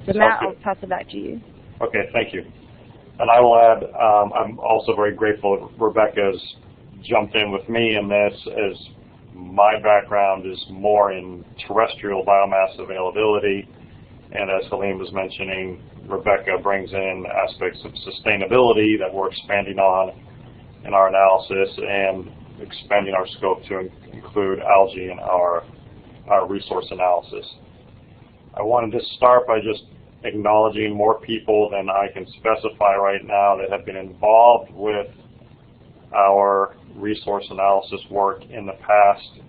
So Matt, I'll pass it back to you. Okay, thank you. And I will add, I'm also very grateful Rebecca's jumped in with me in this, as my background is more in terrestrial biomass availability, and as Helene was mentioning, Rebecca brings in aspects of sustainability that we're expanding on in our analysis and expanding our scope to include algae in our resource analysis. I wanted to start by just acknowledging more people than I can specify right now that have been involved with our resource analysis work in the past,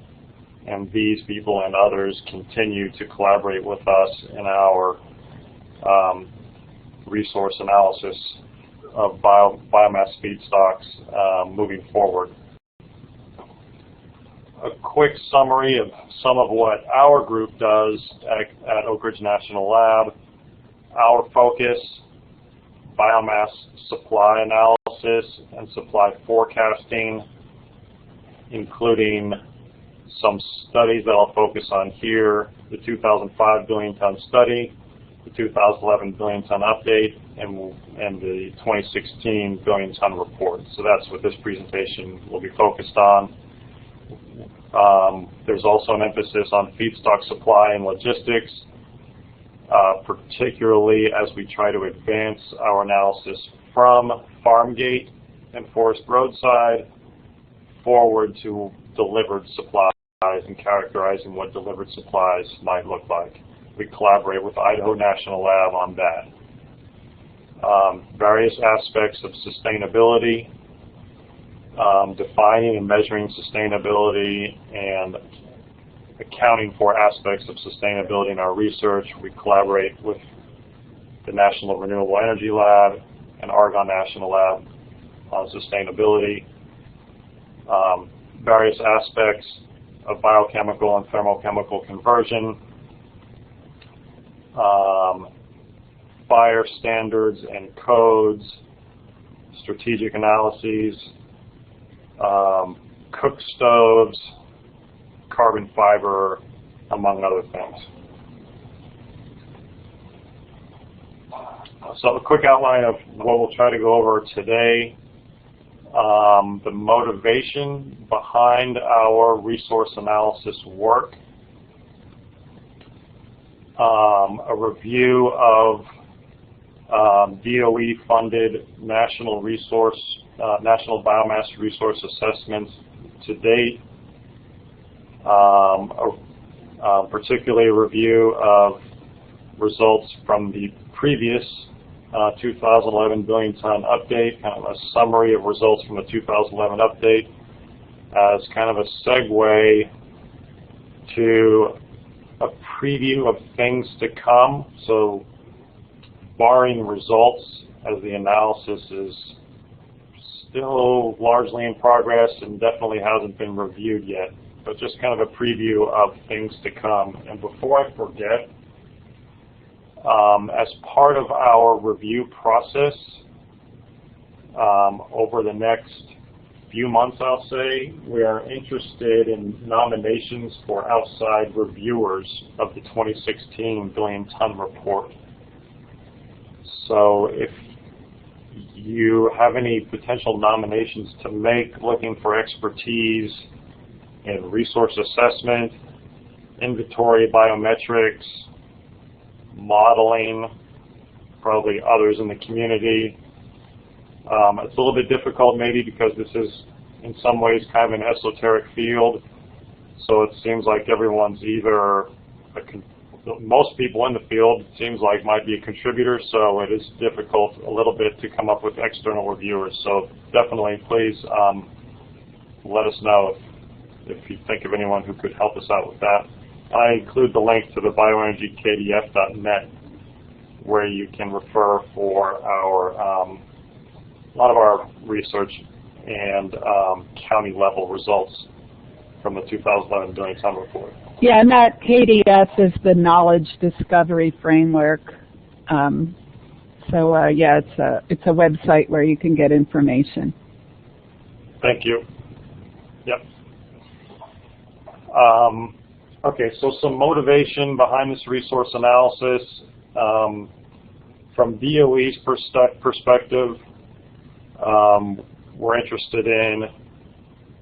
and these people and others continue to collaborate with us in our resource analysis of biomass feedstocks moving forward. A quick summary of some of what our group does at Oak Ridge National Lab. Our focus: biomass supply analysis and supply forecasting, including some studies that I'll focus on here: the 2005 billion ton study, the 2011 billion ton update, and the 2016 billion ton report. So that's what this presentation will be focused on. There's also an emphasis on feedstock supply and logistics, particularly as we try to advance our analysis from farmgate and forest roadside forward to delivered supplies and characterizing what delivered supplies might look like. We collaborate with Idaho National Lab on that. Various aspects of sustainability, defining and measuring sustainability and accounting for aspects of sustainability in our research. We collaborate with the National Renewable Energy Lab and Argonne National Lab on sustainability. Various aspects of biochemical and thermochemical conversion, fire standards and codes, strategic analyses, cook stoves, carbon fiber, among other things. So a quick outline of what we'll try to go over today. The motivation behind our resource analysis work, a review of DOE-funded national biomass resource assessments to date, particularly a review of results from the previous 2011 billion ton update, kind of a summary of results from the 2011 update as kind of a segue to a preview of things to come. So barring results, as the analysis is still largely in progress and definitely hasn't been reviewed yet, but just kind of a preview of things to come. And before I forget, as part of our review process, over the next few months, I'll say, we are interested in nominations for outside reviewers of the 2016 billion ton report. So if you have any potential nominations to make, looking for expertise in resource assessment, inventory biometrics, modeling, probably others in the community. It's a little bit difficult maybe because this is in some ways kind of an esoteric field, so it seems like everyone's either, most people in the field it seems like might be a contributor, so it is difficult a little bit to come up with external reviewers. So definitely please let us know if you think of anyone who could help us out with that. I include the link to the bioenergykdf.net where you can refer for our a lot of our research and county level results from the 2011 billion ton report. Yeah, and that KDF is the knowledge discovery framework. Yeah, it's a website where you can get information. Thank you. Yep. Okay, so some motivation behind this resource analysis. From DOE's perspective, we're interested in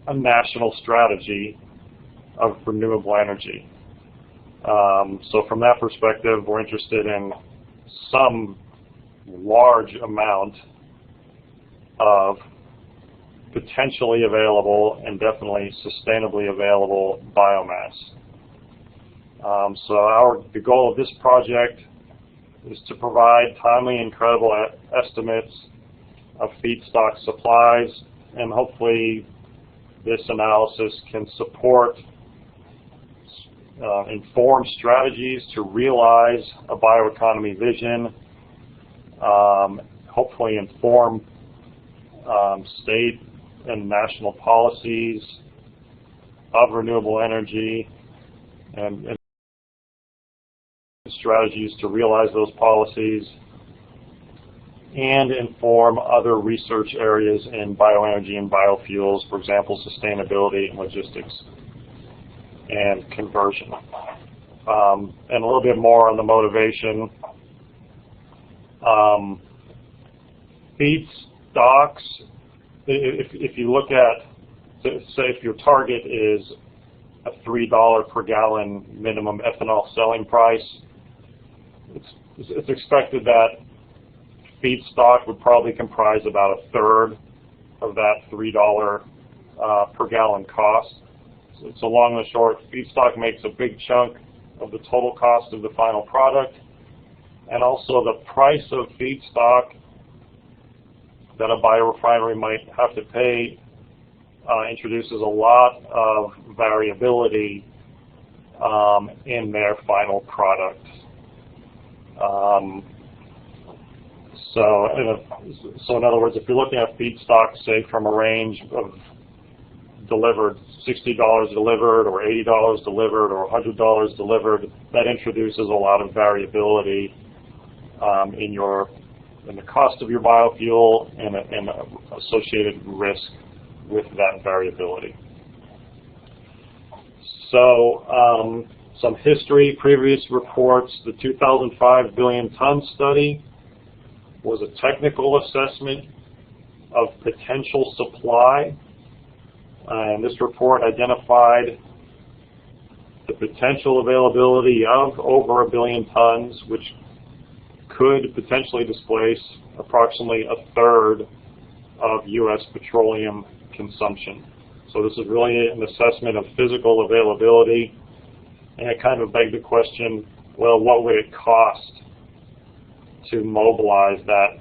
a national strategy of renewable energy. So from that perspective, we're interested in some large amount of potentially available and definitely sustainably available biomass. So the goal of this project is to provide timely and credible estimates of feedstock supplies, and hopefully this analysis can support inform strategies to realize a bioeconomy vision, hopefully inform state and national policies of renewable energy and strategies to realize those policies, and inform other research areas in bioenergy and biofuels, for example, sustainability and logistics and conversion. And a little bit more on the motivation. Feedstocks, if you look at, say if your target is a $3 per gallon minimum ethanol selling price, it's expected that feedstock would probably comprise about a third of that $3 per gallon cost. So long and short, feedstock makes a big chunk of the total cost of the final product, and also the price of feedstock that a biorefinery might have to pay introduces a lot of variability in their final product. So in other words, if you're looking at feedstock, say from a range of delivered, $60 delivered, or $80 delivered, or $100 delivered, that introduces a lot of variability in the cost of your biofuel and associated risk with that variability. So some history, previous reports, the 2005 billion ton study was a technical assessment of potential supply, and this report identified the potential availability of over 1 billion tons, which could potentially displace approximately a third of U.S. petroleum consumption. So this is really an assessment of physical availability, and it kind of begged the question, well, what would it cost to mobilize that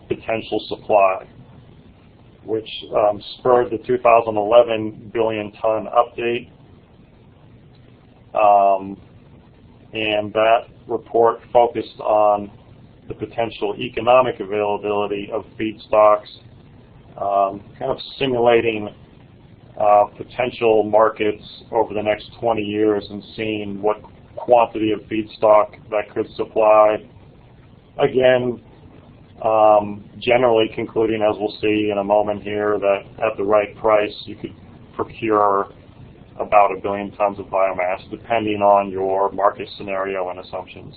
potential supply, which spurred the 2011 billion ton update. And that report focused on the potential economic availability of feedstocks, kind of simulating potential markets over the next 20 years and seeing what quantity of feedstock that could supply. Again, generally concluding, as we'll see in a moment here, that at the right price you could procure about 1 billion tons of biomass, depending on your market scenario and assumptions.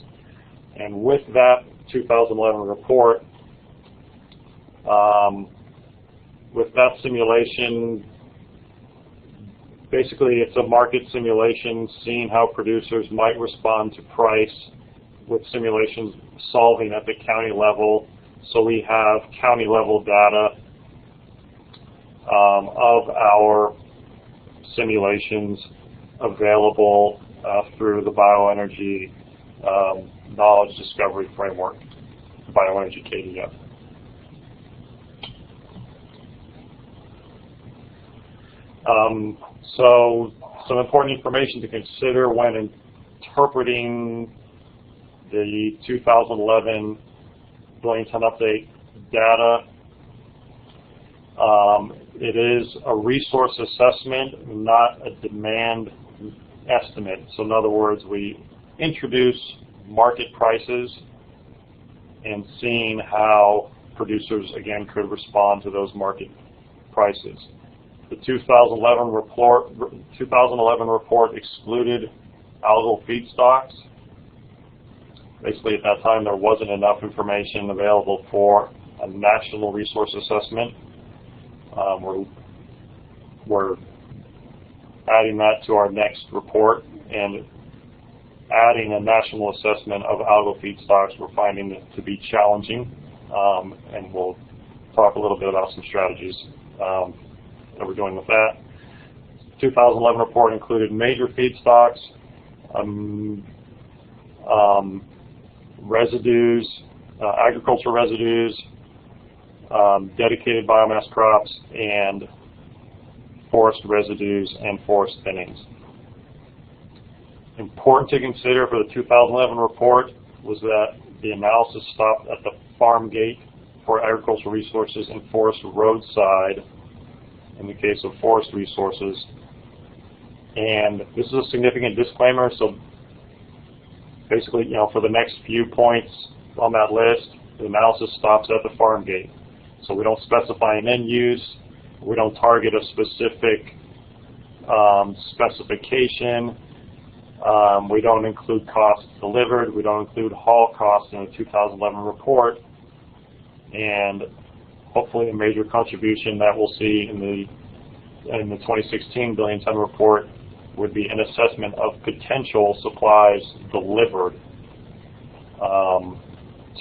And with that 2011 report, with that simulation, basically it's a market simulation seeing how producers might respond to price, with simulations solving at the county level. So we have county level data of our simulations available through the bioenergy knowledge discovery framework, bioenergy KDF. So some important information to consider when interpreting the 2011 billion ton update data. It is a resource assessment, not a demand estimate. So in other words, we introduce market prices and seeing how producers, again, could respond to those market prices. The 2011 report excluded algal feedstocks. Basically, at that time, there wasn't enough information available for a national resource assessment. We're adding that to our next report and adding a national assessment of algal feedstocks. We're finding it to be challenging, and we'll talk a little bit about some strategies that we're doing with that. 2011 report included major feedstocks, residues, agricultural residues, dedicated biomass crops, and forest residues and forest thinnings. Important to consider for the 2011 report was that the analysis stopped at the farm gate for agricultural resources and forest roadside in the case of forest resources. And this is a significant disclaimer, so basically, for the next few points on that list, the analysis stops at the farm gate. So we don't specify an end use, we don't target a specific specification, we don't include costs delivered, we don't include haul costs in the 2011 report, and hopefully a major contribution that we'll see in the 2016 billion ton report would be an assessment of potential supplies delivered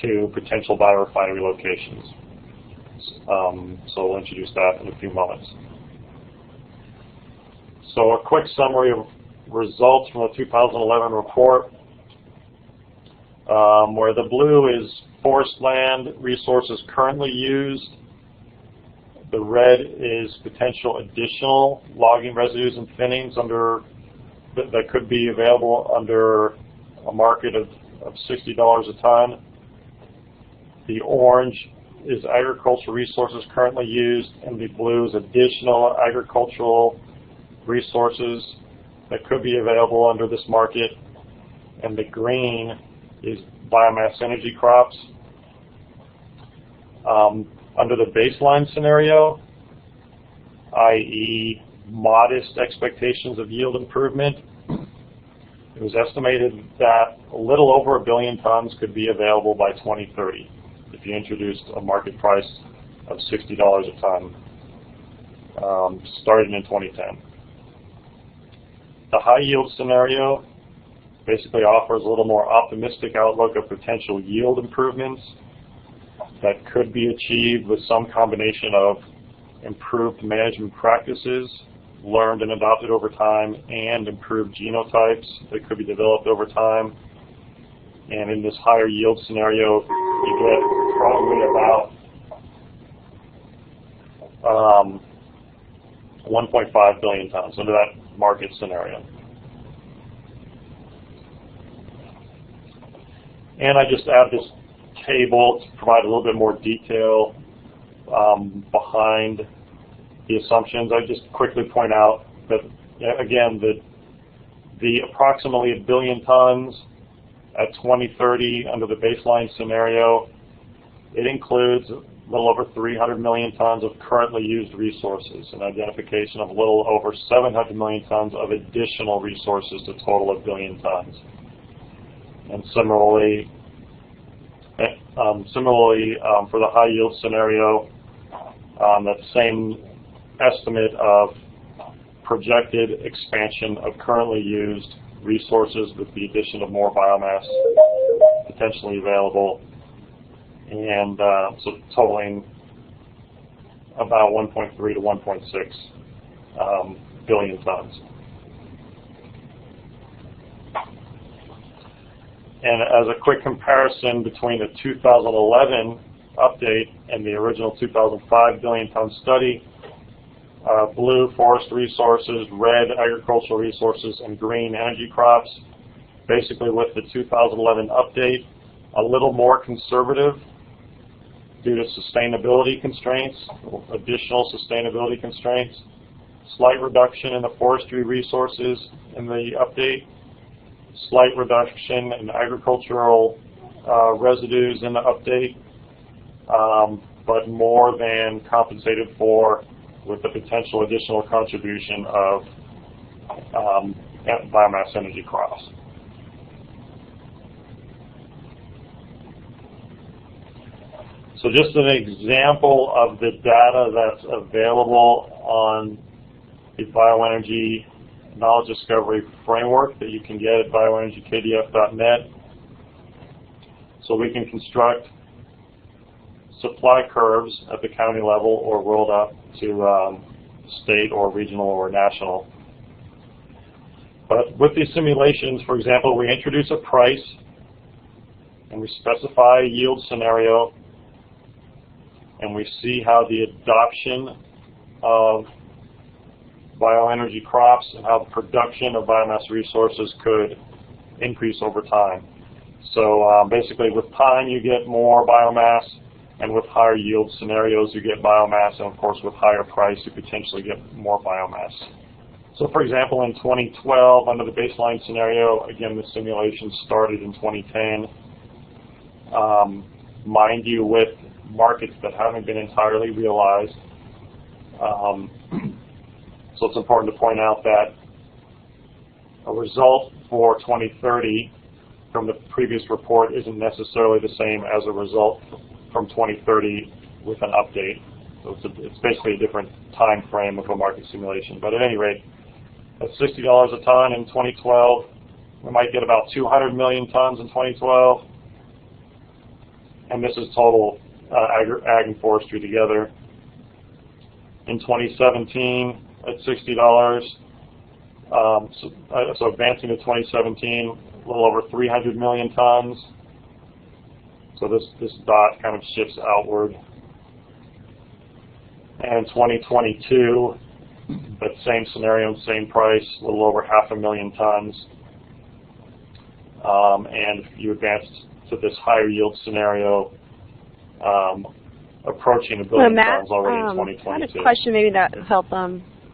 to potential biorefinery locations. So we'll introduce that in a few moments. So a quick summary of results from the 2011 report, where the blue is forest land resources currently used, the red is potential additional logging residues and thinnings that could be available under a market of $60 a ton. The orange is agricultural resources currently used, and the blue is additional agricultural resources that could be available under this market, and the green is biomass energy crops. Under the baseline scenario, i.e. modest expectations of yield improvement, it was estimated that a little over 1 billion tons could be available by 2030 if you introduced a market price of $60 a ton starting in 2010. The high yield scenario basically offers a little more optimistic outlook of potential yield improvements that could be achieved with some combination of improved management practices learned and adopted over time and improved genotypes that could be developed over time. And in this higher yield scenario, you get probably about 1.5 billion tons under that market scenario. And I just add this table to provide a little bit more detail behind the assumptions. I just quickly point out that, again, the approximately 1 billion tons at 2030 under the baseline scenario, it includes a little over 300 million tons of currently used resources and identification of a little over 700 million tons of additional resources to total 1 billion tons. And similarly, for the high yield scenario, that same estimate of projected expansion of currently used resources with the addition of more biomass potentially available, and so totaling about 1.3 to 1.6 billion tons. And as a quick comparison between the 2011 update and the original 2005 billion ton study, blue forest resources, red agricultural resources, and green energy crops. Basically with the 2011 update, a little more conservative due to sustainability constraints, additional sustainability constraints, slight reduction in the forestry resources in the update, slight reduction in agricultural residues in the update, but more than compensated for with the potential additional contribution of biomass energy crops. So just an example of the data that's available on the bioenergy knowledge discovery framework that you can get at bioenergykdf.net. So we can construct supply curves at the county level or rolled up to state or regional or national. But with these simulations, for example, we introduce a price and we specify a yield scenario, and we see how the adoption of bioenergy crops and how the production of biomass resources could increase over time. So basically with time you get more biomass, and with higher yield scenarios you get biomass, and of course with higher price you potentially get more biomass. So for example, in 2012, under the baseline scenario, again the simulation started in 2010, mind you with markets that haven't been entirely realized. So it's important to point out that a result for 2030 from the previous report isn't necessarily the same as a result from 2030 with an update. So it's basically a different time frame of a market simulation. But at any rate, at $60 a ton in 2012, we might get about 200 million tons in 2012. And this is total ag and forestry together. In 2017, at $60, so advancing to 2017, a little over 300 million tons. So this dot kind of shifts outward. And 2022, that same scenario and same price, a little over 500,000 tons. And if you advance to this higher yield scenario, approaching 1 billion tons already in 2022. I had a question maybe that will help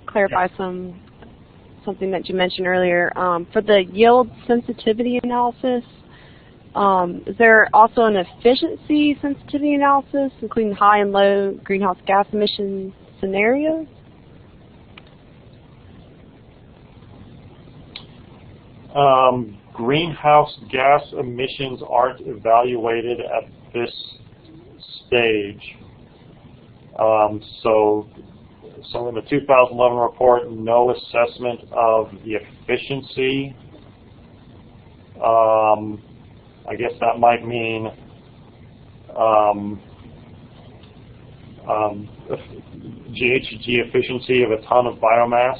clarify something that you mentioned earlier. For the yield sensitivity analysis, is there also an efficiency sensitivity analysis, including high and low greenhouse gas emission scenarios? Greenhouse gas emissions aren't evaluated at this stage. So in the 2011 report, no assessment of the efficiency. I guess that might mean GHG efficiency of a ton of biomass,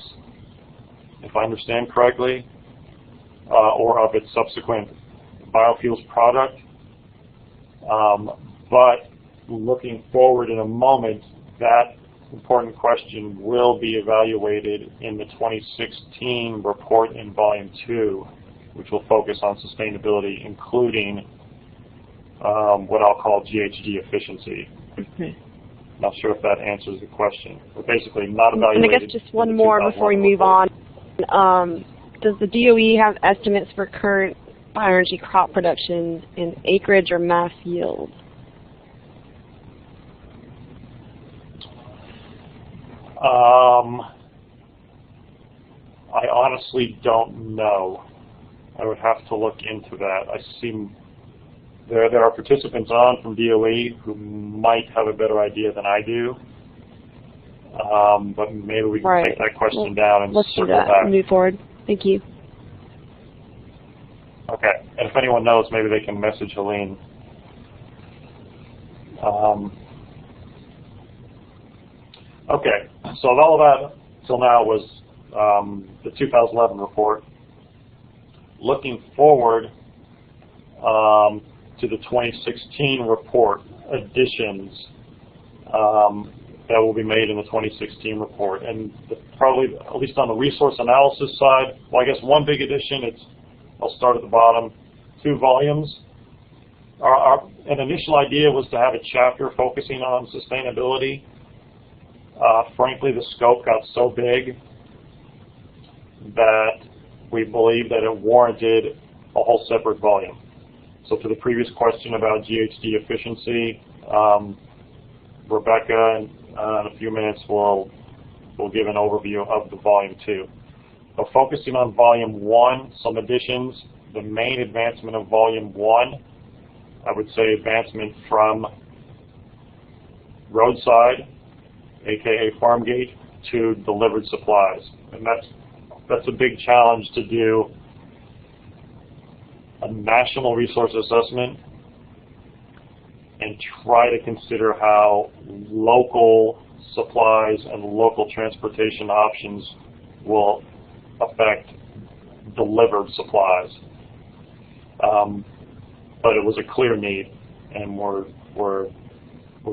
if I understand correctly, or of its subsequent biofuels product. But looking forward in a moment, that important question will be evaluated in the 2016 report in Volume 2, which will focus on sustainability, including what I'll call GHG efficiency. Okay. Not sure if that answers the question. But basically not evaluated. And I guess just one more before we move on. Does the DOE have estimates for current bioenergy crop production in acreage or mass yield? I honestly don't know. I would have to look into that. I see there are participants on from DOE who might have a better idea than I do. But maybe we can take that question down and circle back. Let's move forward. Thank you. Okay. And if anyone knows, maybe they can message Helene. Okay. So all of that till now was the 2011 report. Looking forward to the 2016 report, additions that will be made in the 2016 report. And probably, at least on the resource analysis side, well, I guess one big addition, I'll start at the bottom, 2 volumes. An initial idea was to have a chapter focusing on sustainability. Frankly, the scope got so big that we believe that it warranted a whole separate volume. So to the previous question about GHG efficiency, Rebecca in a few minutes will give an overview of the Volume 2. But focusing on Volume 1, some additions. The main advancement of Volume 1, I would say advancement from roadside, aka farmgate, to delivered supplies. And that's a big challenge to do a national resource assessment and try to consider how local supplies and local transportation options will affect delivered supplies. But it was a clear need, and we're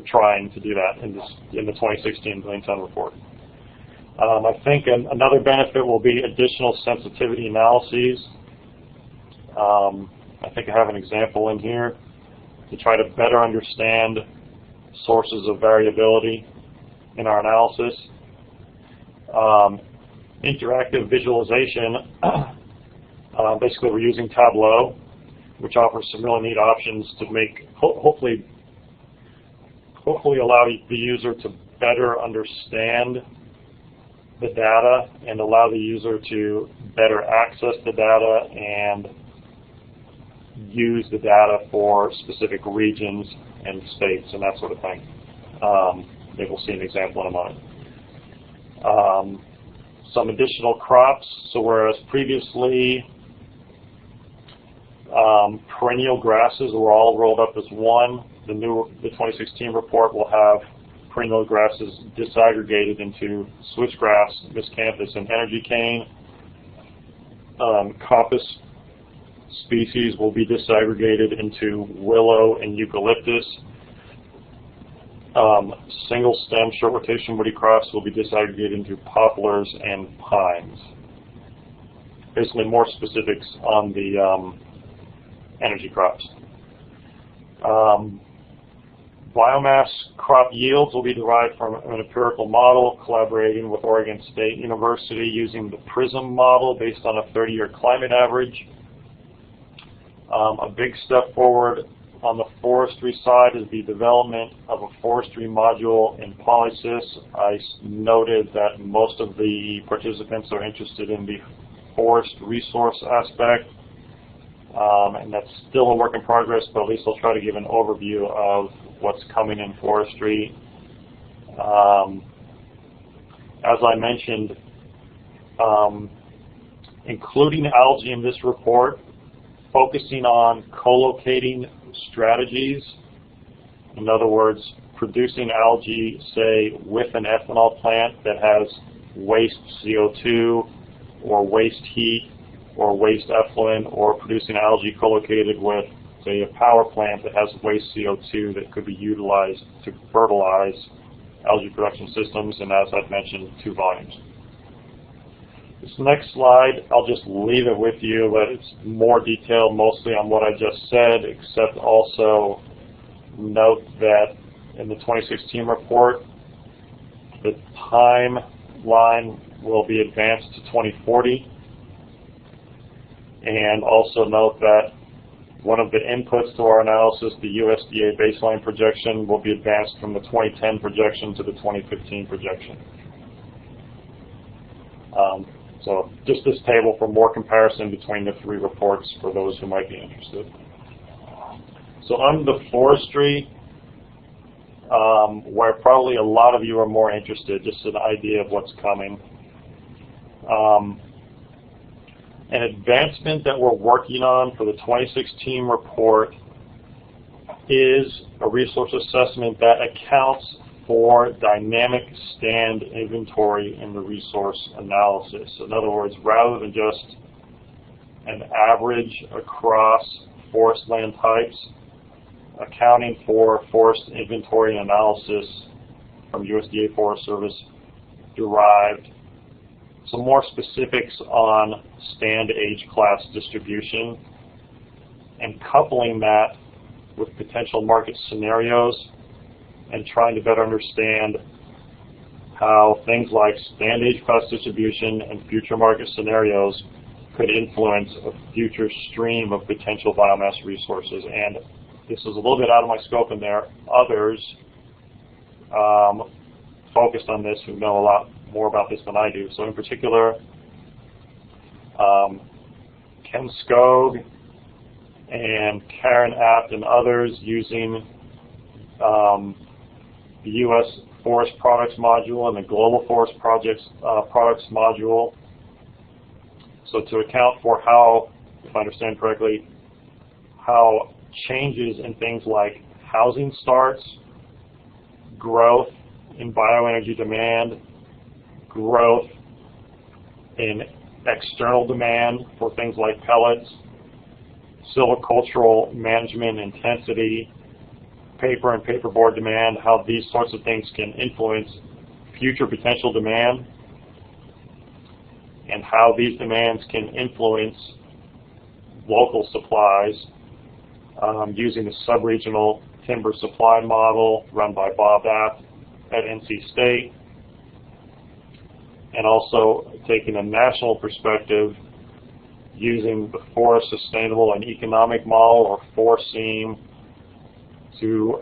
trying to do that in the 2016 Volume 10 report. I think another benefit will be additional sensitivity analyses. I think I have an example in here to try to better understand sources of variability in our analysis. Interactive visualization, basically we're using Tableau, which offers some really neat options to make, hopefully allow the user to better understand the data and allow the user to better access the data and use the data for specific regions and states and that sort of thing. Maybe we'll see an example in a moment. Some additional crops. So whereas previously perennial grasses were all rolled up as one, the 2016 report will have perennial grasses disaggregated into switchgrass, miscanthus, and energy cane. Coppice species will be disaggregated into willow and eucalyptus. Single stem short rotation woody crops will be disaggregated into poplars and pines. Basically more specifics on the energy crops. Biomass crop yields will be derived from an empirical model collaborating with Oregon State University using the PRISM model based on a 30-year climate average. A big step forward on the forestry side is the development of a forestry module in Polysys. I noted that most of the participants are interested in the forest resource aspect, and that's still a work in progress, but at least I'll try to give an overview of what's coming in forestry. As I mentioned, including algae in this report, focusing on co-locating strategies. In other words, producing algae, say, with an ethanol plant that has waste CO2 or waste heat or waste effluent, or producing algae co-located with, say, a power plant that has waste CO2 that could be utilized to fertilize algae production systems, and as I've mentioned, 2 volumes. This next slide, I'll just leave it with you, but it's more detailed mostly on what I just said, except also note that in the 2016 report, the timeline will be advanced to 2040. And also note that one of the inputs to our analysis, the USDA baseline projection, will be advanced from the 2010 projection to the 2015 projection. So just this table for more comparison between the 3 reports for those who might be interested. So on the forestry, where probably a lot of you are more interested, just an idea of what's coming. An advancement that we're working on for the 2016 report is a resource assessment that accounts for dynamic stand inventory in the resource analysis. In other words, rather than just an average across forest land types, accounting for forest inventory and analysis from USDA Forest Service derived some more specifics on stand age class distribution and coupling that with potential market scenarios and trying to better understand how things like stand age class distribution and future market scenarios could influence a future stream of potential biomass resources. And this is a little bit out of my scope, and there are others focused on this who know a lot more about this than I do. So in particular, Ken Skog and Karen Apt and others using the U.S. Forest Products Module and the Global Forest Products Module. So to account for how, if I understand correctly, how changes in things like housing starts, growth in bioenergy demand, growth in external demand for things like pellets, silvicultural management intensity, paper and paperboard demand, how these sorts of things can influence future potential demand, and how these demands can influence local supplies using the sub-regional timber supply model run by Bob App at NC State, and also taking a national perspective using the Forest Sustainable and Economic Model, or FORSEAM, to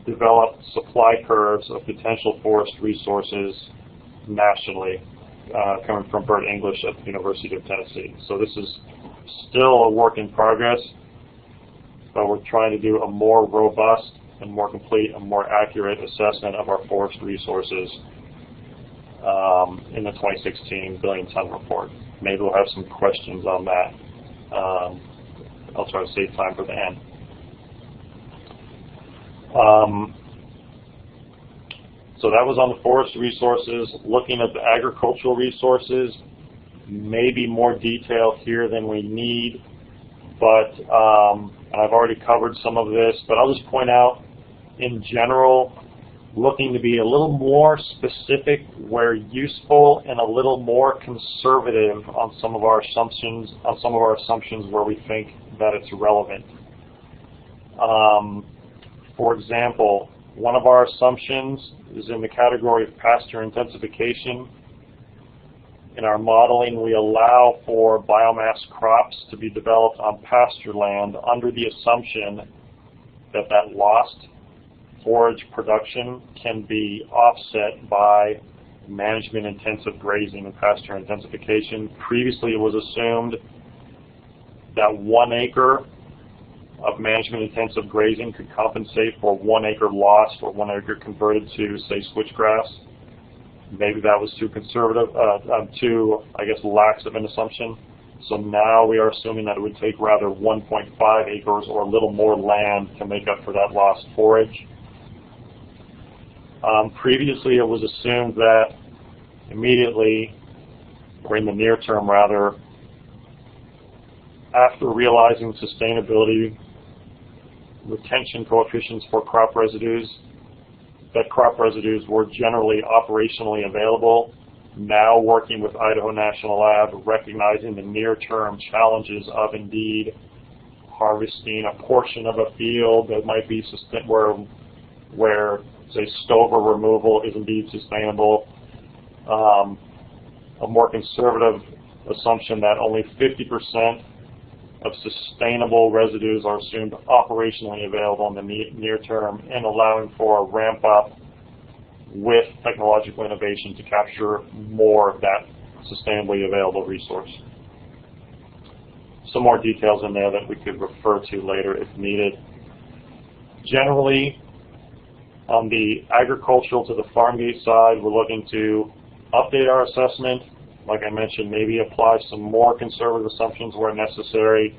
develop supply curves of potential forest resources nationally, coming from Bert English at the University of Tennessee. So this is still a work in progress, but we're trying to do a more robust and more complete and more accurate assessment of our forest resources in the 2016 Billion Ton Report. Maybe we'll have some questions on that. I'll try to save time for the end. So that was on the forest resources. Looking at the agricultural resources, maybe more detail here than we need, but I've already covered some of this, but I'll just point out, in general, looking to be a little more specific where useful and a little more conservative on some of our assumptions, where we think that it's relevant. For example, one of our assumptions is in the category of pasture intensification. In our modeling, we allow for biomass crops to be developed on pasture land under the assumption that that lost forage production can be offset by management-intensive grazing and pasture intensification. Previously, it was assumed that 1 acre of management-intensive grazing could compensate for 1 acre lost or 1 acre converted to, say, switchgrass. Maybe that was too conservative, too, I guess, lax of an assumption. So now we are assuming that it would take rather 1.5 acres or a little more land to make up for that lost forage. Previously, it was assumed that immediately, or in the near term rather, after realizing sustainability retention coefficients for crop residues, that crop residues were generally operationally available. Now working with Idaho National Lab, recognizing the near-term challenges of indeed harvesting a portion of a field that might be where say stover removal is indeed sustainable. A more conservative assumption that only 50% of sustainable residues are assumed operationally available in the near term, and allowing for a ramp up with technological innovation to capture more of that sustainably available resource. Some more details in there that we could refer to later if needed. Generally, on the agricultural to the farmgate side, we're looking to update our assessment. Like I mentioned, maybe apply some more conservative assumptions where necessary,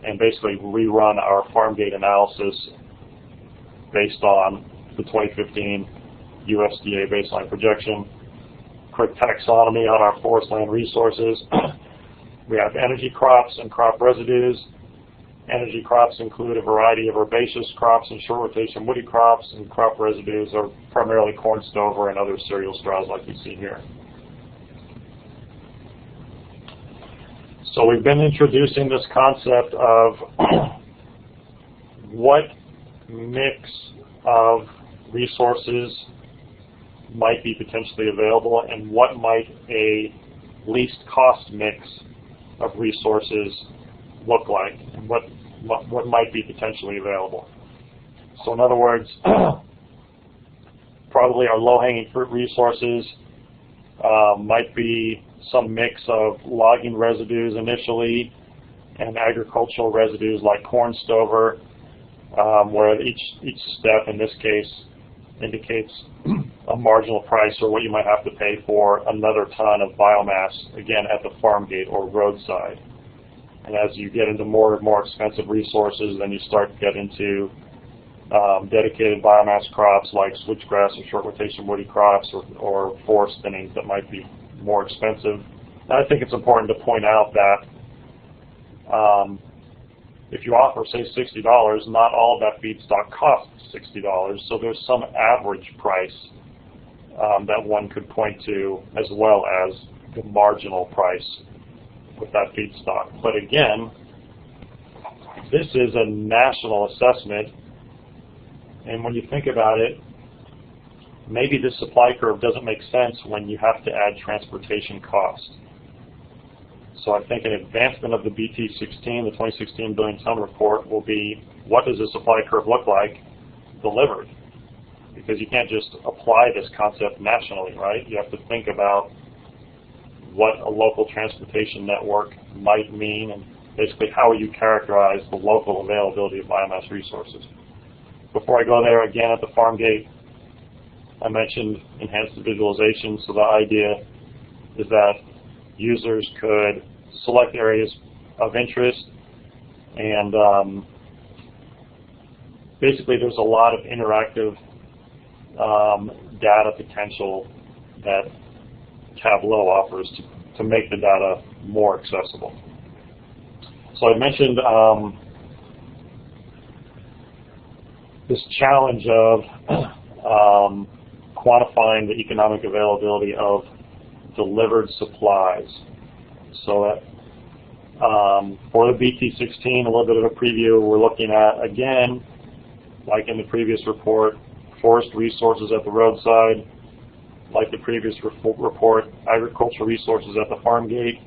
and basically rerun our farmgate analysis based on the 2015 USDA baseline projection. Quick taxonomy on our forest land resources. We have energy crops and crop residues. Energy crops include a variety of herbaceous crops and short rotation woody crops, and crop residues are primarily corn stover and other cereal straws like you see here. So we've been introducing this concept of what mix of resources might be potentially available, and what might a least cost mix of resources look like, and what might be potentially available. So in other words, probably our low-hanging fruit resources might be some mix of logging residues initially and agricultural residues like corn stover, where each step in this case indicates a marginal price or what you might have to pay for another ton of biomass, again, at the farm gate or roadside. And as you get into more and more expensive resources, then you start to get into dedicated biomass crops like switchgrass or short rotation woody crops or forest thinnings that might be more expensive. And I think it's important to point out that if you offer, say, $60, not all of that feedstock costs $60, so there's some average price that one could point to as well as the marginal price with that feedstock. But again, this is a national assessment, and when you think about it, maybe this supply curve doesn't make sense when you have to add transportation cost. So I think an advancement of the BT16, the 2016 billion ton report, will be, what does the supply curve look like delivered? Because you can't just apply this concept nationally, right? You have to think about what a local transportation network might mean, and basically how you characterize the local availability of biomass resources. Before I go there, again, at the farm gate, I mentioned enhanced visualization. So the idea is that users could select areas of interest, and basically there's a lot of interactive data potential that Tableau offers to make the data more accessible. So I mentioned this challenge of quantifying the economic availability of delivered supplies. So that, for the BT16, a little bit of a preview, we're looking at, again, like in the previous report, forest resources at the roadside, like the previous report, agricultural resources at the farm gate,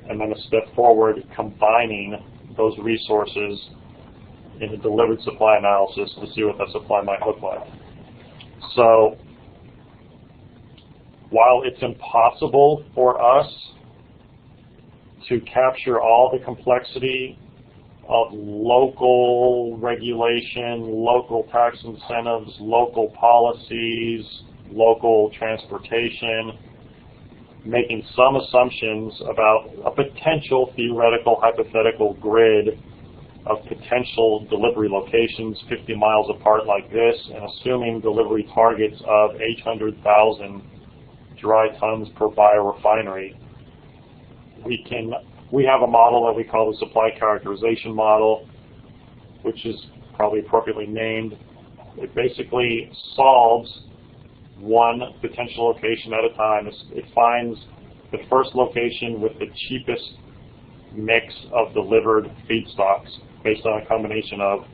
and then a step forward, combining those resources in a delivered supply analysis to see what that supply might look like. So while it's impossible for us to capture all the complexity of local regulation, local tax incentives, local policies, local transportation, making some assumptions about a potential theoretical hypothetical grid of potential delivery locations 50 miles apart like this, and assuming delivery targets of 800,000 dry tons per biorefinery, we have a model that we call the supply characterization model, which is probably appropriately named. It basically solves one potential location at a time. It finds the first location with the cheapest mix of delivered feedstocks based on a combination of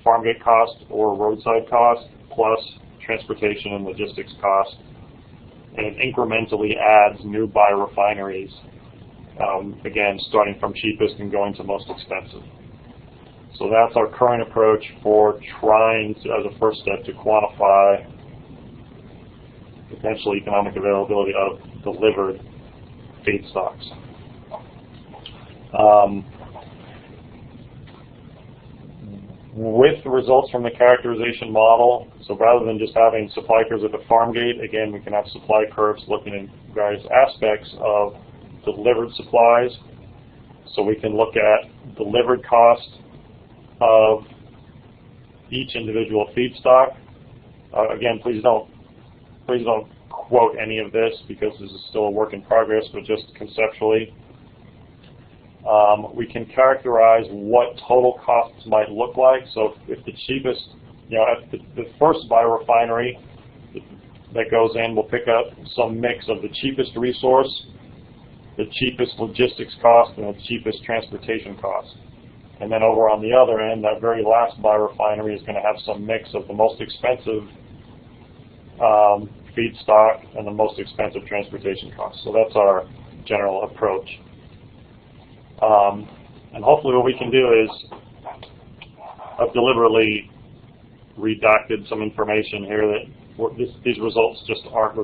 farm gate cost or roadside cost plus transportation and logistics cost. And it incrementally adds new biorefineries, again, starting from cheapest and going to most expensive. So that's our current approach for trying to, as a first step, to quantify potential economic availability of delivered feedstocks. With the results from the characterization model, so rather than just having supply curves at the farm gate, again, we can have supply curves looking at various aspects of delivered supplies. So we can look at delivered cost of each individual feedstock. Again, please don't quote any of this because this is still a work in progress, but just conceptually. We can characterize what total costs might look like. So if the cheapest, at the first biorefinery that goes in will pick up some mix of the cheapest resource, the cheapest logistics cost, and the cheapest transportation cost. And then over on the other end, that very last biorefinery is going to have some mix of the most expensive feedstock and the most expensive transportation costs. So that's our general approach. And hopefully what we can do is, I've deliberately redacted some information here that these results just aren't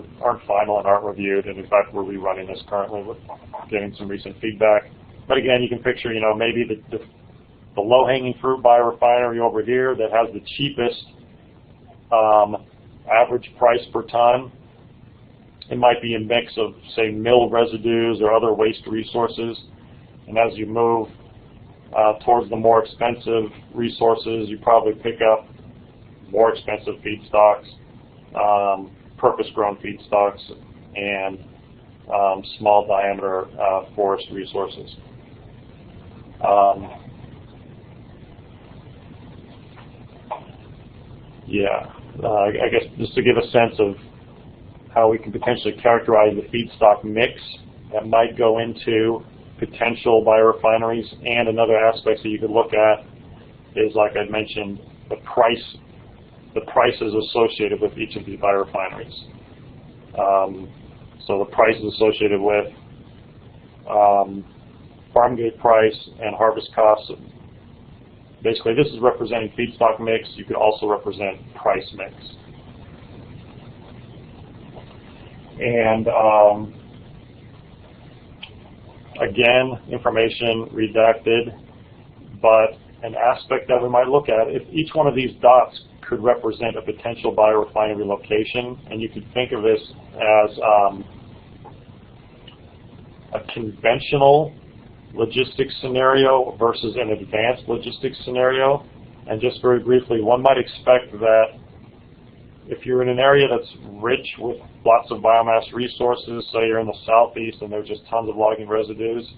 final and aren't reviewed, and in fact we're rerunning this currently. We're getting some recent feedback. But again, you can picture, maybe the low-hanging fruit biorefinery over here that has the cheapest average price per ton. It might be a mix of, say, mill residues or other waste resources. And as you move towards the more expensive resources, you probably pick up more expensive feedstocks, purpose-grown feedstocks, and small diameter forest resources. I guess just to give a sense of how we can potentially characterize the feedstock mix that might go into potential biorefineries, and another aspect that you could look at is, like I mentioned, the prices associated with each of these biorefineries. So the prices associated with farmgate price and harvest costs. Basically, this is representing feedstock mix. You could also represent price mix. And again, information redacted, but an aspect that we might look at, if each one of these dots could represent a potential biorefinery location, and you could think of this as a conventional logistics scenario versus an advanced logistics scenario. And just very briefly, one might expect that if you're in an area that's rich with lots of biomass resources, say you're in the southeast and there's just tons of logging residues,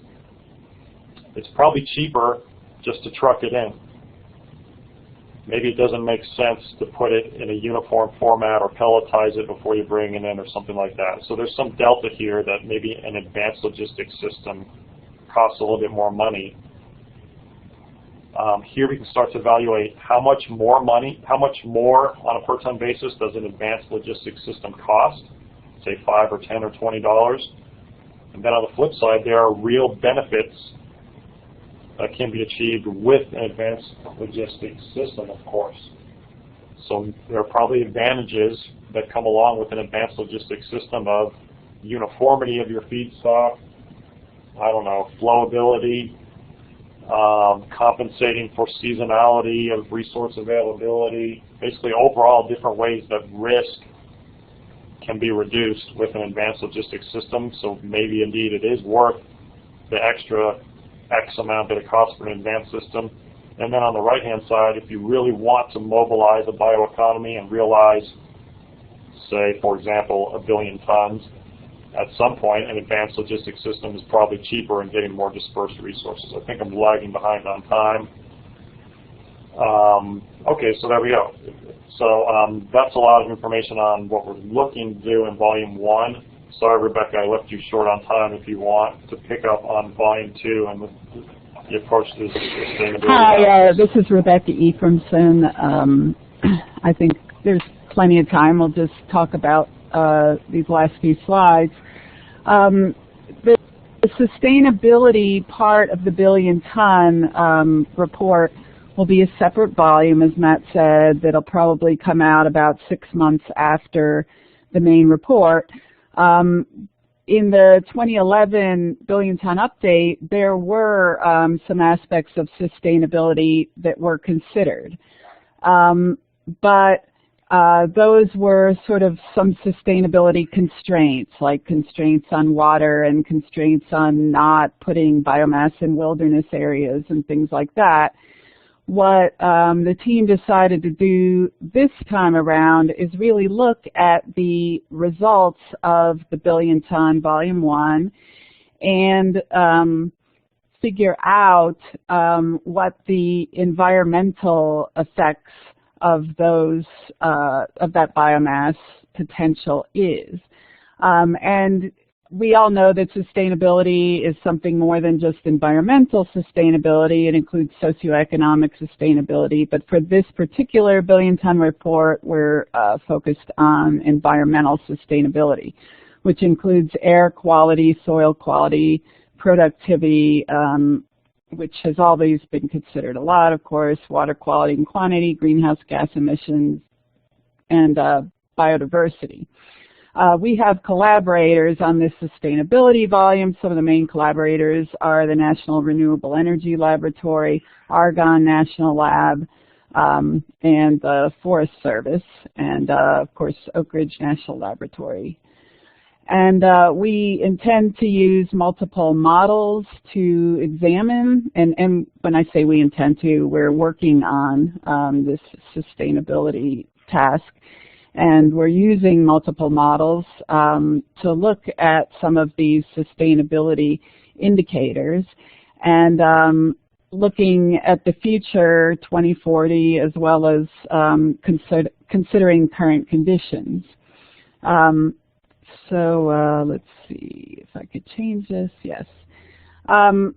it's probably cheaper just to truck it in. Maybe it doesn't make sense to put it in a uniform format or pelletize it before you bring it in or something like that. So there's some delta here that maybe an advanced logistics system costs a little bit more money. Here we can start to evaluate how much more on a per ton basis does an advanced logistics system cost, say $5 or $10 or $20. And then on the flip side, there are real benefits that can be achieved with an advanced logistics system, of course. So there are probably advantages that come along with an advanced logistics system of uniformity of your feedstock, flowability, compensating for seasonality of resource availability, basically overall different ways that risk can be reduced with an advanced logistics system. So maybe indeed it is worth the extra X amount that it costs for an advanced system. And then on the right-hand side, if you really want to mobilize a bioeconomy and realize, say, for example, 1 billion tons, at some point, an advanced logistics system is probably cheaper and getting more dispersed resources. I think I'm lagging behind on time. Okay, so there we go. So that's a lot of information on what we're looking to do in Volume 1. Sorry, Rebecca, I left you short on time. If you want to pick up on Volume 2 and the approach to sustainability. Hi, this is Rebecca Ephraimson. I think there's plenty of time. We'll just talk about these last few slides. The sustainability part of the billion-ton report will be a separate volume, as Matt said, that'll probably come out about 6 months after the main report. In the 2011 billion-ton update, there were some aspects of sustainability that were considered. But those were sort of some sustainability constraints, like constraints on water and constraints on not putting biomass in wilderness areas and things like that. What the team decided to do this time around is really look at the results of the billion-ton Volume 1 and figure out what the environmental effects of those of that biomass potential is. And we all know that sustainability is something more than just environmental sustainability. It includes socioeconomic sustainability. But for this particular billion-ton report, we're focused on environmental sustainability, which includes air quality, soil quality, productivity, which has always been considered a lot, of course, water quality and quantity, greenhouse gas emissions, and biodiversity. We have collaborators on this sustainability volume. Some of the main collaborators are the National Renewable Energy Laboratory, Argonne National Lab, and the Forest Service, and of course Oak Ridge National Laboratory. And we intend to use multiple models to examine, and when I say we intend to, we're working on this sustainability task. And we're using multiple models to look at some of these sustainability indicators and looking at the future, 2040, as well as considering current conditions. So let's see if I could change this. Yes. In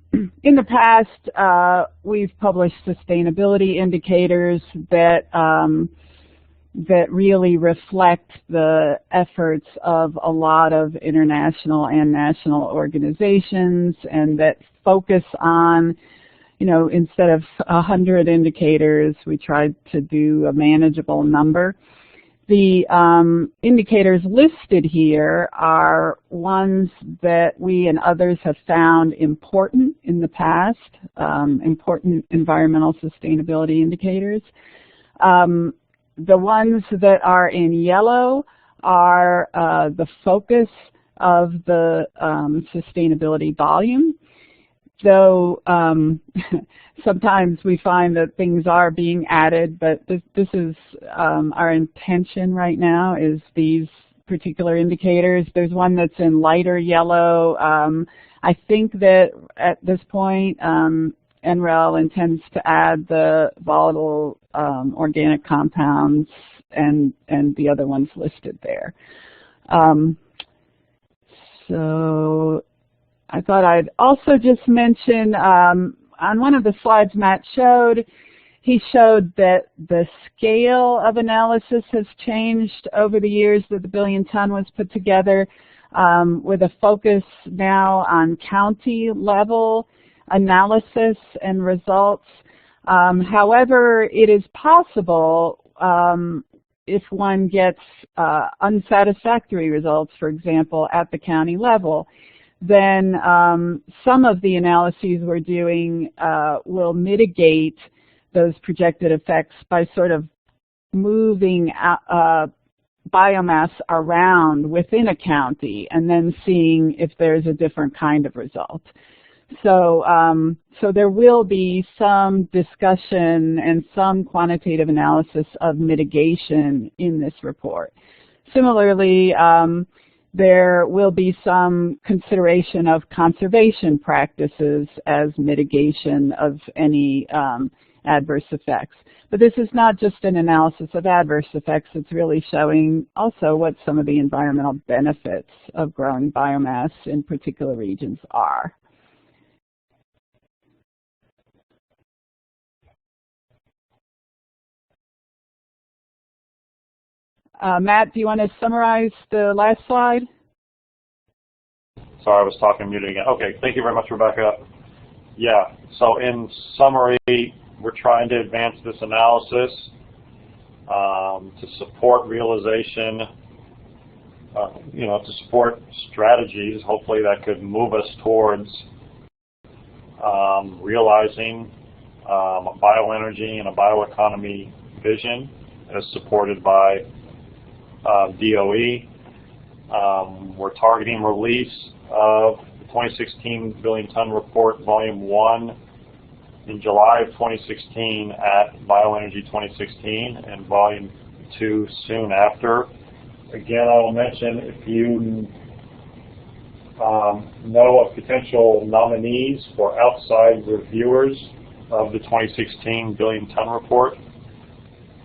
the past, we've published sustainability indicators that that really reflect the efforts of a lot of international and national organizations, and that focus on, you know, instead of 100 indicators, we tried to do a manageable number. The indicators listed here are ones that we and others have found important in the past, important environmental sustainability indicators. The ones that are in yellow are the focus of the sustainability volume. Though sometimes we find that things are being added, but this is our intention right now, is these particular indicators. There's one that's in lighter yellow. I think that at this point NREL intends to add the volatile organic compounds and the other ones listed there. So I thought I'd also just mention, on one of the slides Matt showed, he showed that the scale of analysis has changed over the years that the billion ton was put together, with a focus now on county level analysis and results. However, it is possible if one gets unsatisfactory results, for example, at the county level, then some of the analyses we're doing will mitigate those projected effects by sort of moving biomass around within a county and then seeing if there's a different kind of result. So, so there will be some discussion and some quantitative analysis of mitigation in this report. Similarly, there will be some consideration of conservation practices as mitigation of any adverse effects. But this is not just an analysis of adverse effects, it's really showing also what some of the environmental benefits of growing biomass in particular regions are. Matt, do you want to summarize the last slide? Sorry, I was talking muted again. Okay, thank you very much, Rebecca. Yeah, so in summary, we're trying to advance this analysis to support realization, to support strategies, hopefully that could move us towards realizing a bioenergy and a bioeconomy vision as supported by DOE. We're targeting release of the 2016 Billion Ton Report Volume 1 in July of 2016 at Bioenergy 2016, and Volume 2 soon after. Again, I will mention, if you know of potential nominees for outside reviewers of the 2016 Billion Ton Report,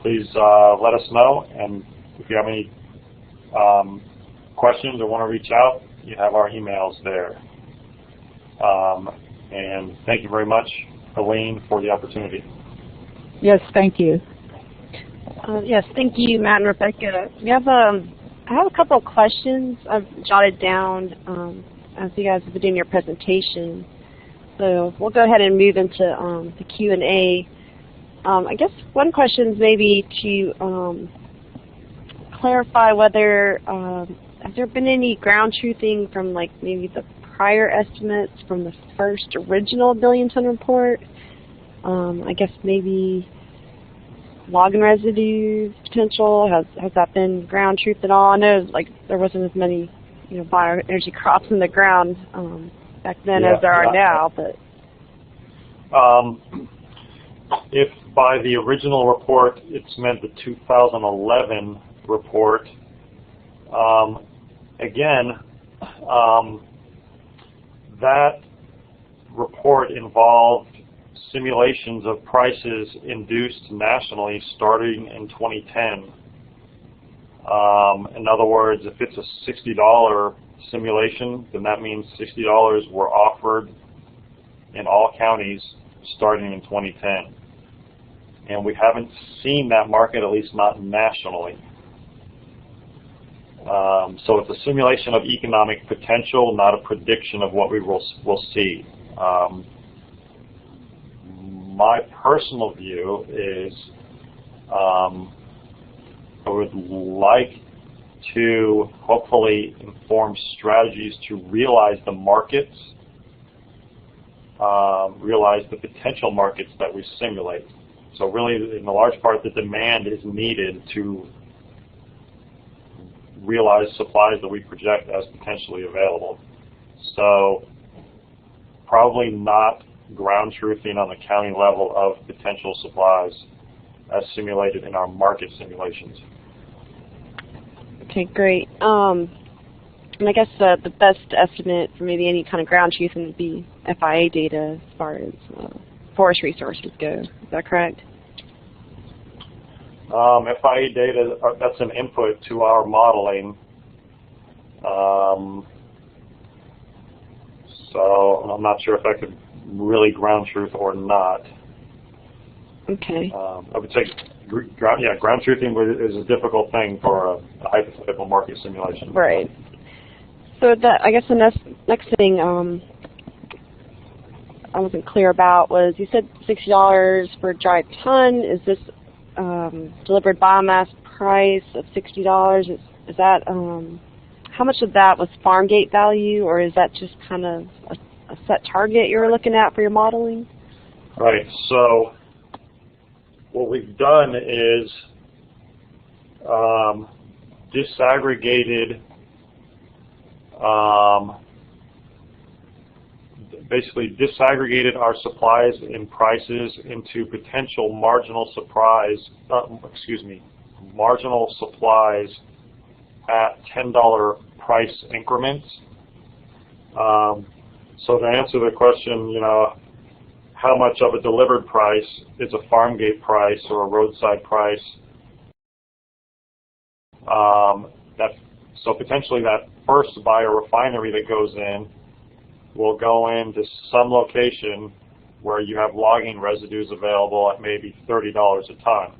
please let us know. And if you have any questions or want to reach out, you have our emails there. And thank you very much, Helene, for the opportunity. Yes, thank you. Yes, thank you, Matt and Rebecca. We have I have a couple of questions I've jotted down as you guys have been doing your presentation. So we'll go ahead and move into the Q&A. I guess one question is maybe to clarify whether has there been any ground truthing from like maybe the prior estimates from the first original Billion Ton Report? I guess maybe logging residue potential? Has that been ground truth at all? I know like there wasn't as many bioenergy crops in the ground back then as there are now, but if by the original report it's meant the 2011 report, again, that report involved simulations of prices induced nationally starting in 2010. In other words, if it's a $60 simulation, then that means $60 were offered in all counties starting in 2010. And we haven't seen that market, at least not nationally. So it's a simulation of economic potential, not a prediction of what we will see. My personal view is I would like to hopefully inform strategies to realize the markets, realize the potential markets that we simulate. So really, in a large part, the demand is needed to realize supplies that we project as potentially available. So probably not ground truthing on the county level of potential supplies as simulated in our market simulations. Okay, great. And I guess the best estimate for maybe any kind of ground truthing would be FIA data as far as forest resources go. Is that correct? FIA data, that's an input to our modeling. So I'm not sure if I could really ground truth or not. Okay. I would say, ground truthing is a difficult thing for a hypothetical market simulation. Right. So I guess the next thing I wasn't clear about was you said $60 per dry ton. Is this delivered biomass price of $60? Is that how much of that was farmgate value, or is that just kind of a set target you were looking at for your modeling? Right. So what we've done is disaggregated, basically disaggregated our supplies and prices into potential marginal supplies at $10 price increments. So to answer the question, how much of a delivered price is a farmgate price or a roadside price? So potentially that first biorefinery that goes in will go into some location where you have logging residues available at maybe $30 a ton.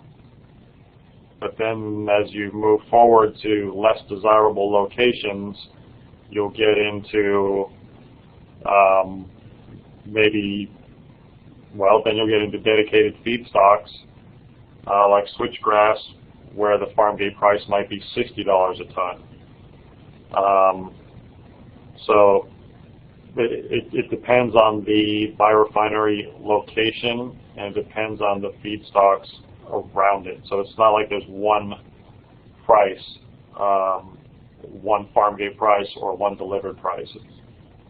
But then as you move forward to less desirable locations, you'll get into then you'll get into dedicated feedstocks like switchgrass, where the farmgate price might be $60 a ton. So it depends on the biorefinery location, and it depends on the feedstocks around it. So it's not like there's one price, one farmgate price or one delivered price. It's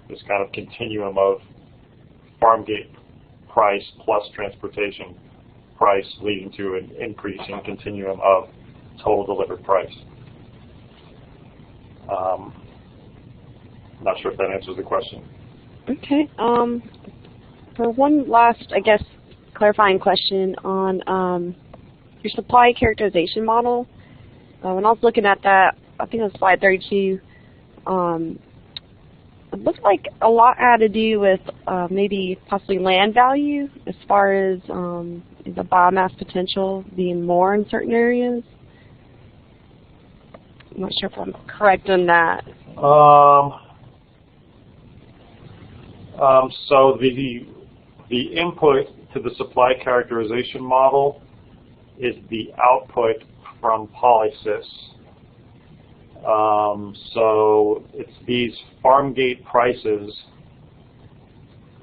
this kind of continuum of farmgate price plus transportation price leading to an increasing continuum of total delivered price. Not sure if that answers the question. Okay. For one last, I guess, clarifying question on your supply characterization model. When I was looking at that, I think it was slide 32, it looked like a lot had to do with maybe possibly land value as far as the biomass potential being more in certain areas. I'm not sure if I'm correct on that. So the input to the supply characterization model is the output from polysys. So it's these farmgate prices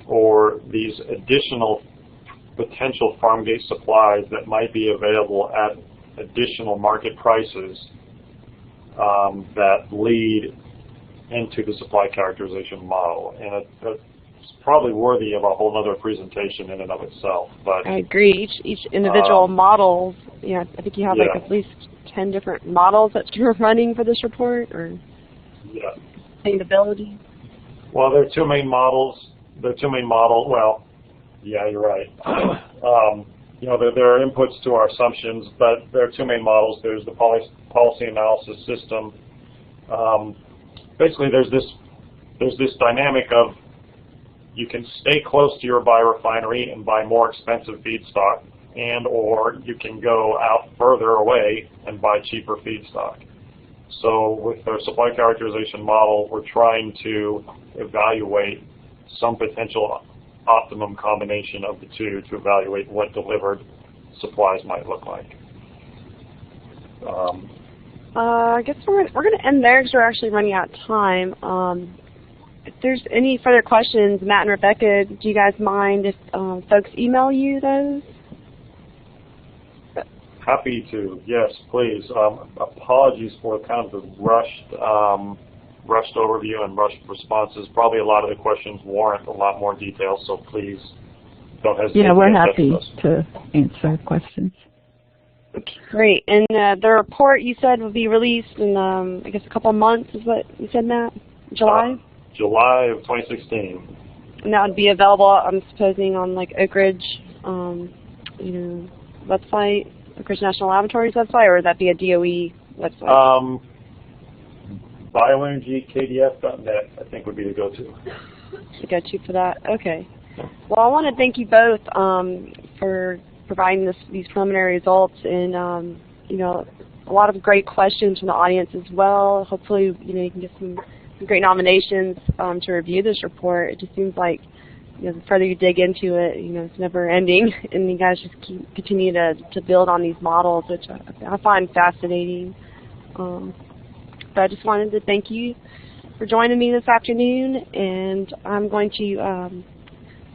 or these additional potential farm gate supplies that might be available at additional market prices that lead into the supply characterization model. And it's probably worthy of a whole other presentation in and of itself. But I agree. Each individual models, yeah, I think you have like at least 10 different models that you're running for this report, or sustainability. Well, there are two main models. Well, yeah, you're right. You know, there are inputs to our assumptions, but there are two main models. There's the policy analysis system. Basically, there's this dynamic of you can stay close to your biorefinery and buy more expensive feedstock, and or you can go out further away and buy cheaper feedstock. So with our supply characterization model, we're trying to evaluate some potential optimum combination of the two to evaluate what delivered supplies might look like. I guess we're going to end there because we're actually running out of time. If there's any further questions, Matt and Rebecca, do you guys mind if folks email you those? Happy to, yes, please. Apologies for kind of the rushed overview and rushed responses. Probably a lot of the questions warrant a lot more detail, so please don't hesitate. Yeah, we're happy to answer questions. Okay, great. And the report you said will be released in, I guess, a couple months, is what you said, Matt? July? July of 2016. And that would be available, I'm supposing, on like Oak Ridge, website, Oak Ridge National Laboratories website, or would that be a DOE website? bioenergykdf.net, I think, would be the go-to. The go-to for that. Okay. Well, I want to thank you both for providing these preliminary results, and a lot of great questions from the audience as well. Hopefully, you can get some great nominations to review this report. It just seems like the further you dig into it, it's never ending, and you guys just continue to build on these models, which I find fascinating. But I just wanted to thank you for joining me this afternoon, and I'm going to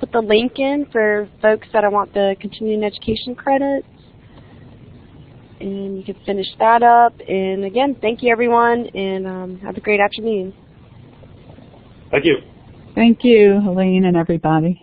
put the link in for folks that want the continuing education credits, and you can finish that up. And again, thank you everyone, and have a great afternoon. Thank you. Thank you, Helene and everybody.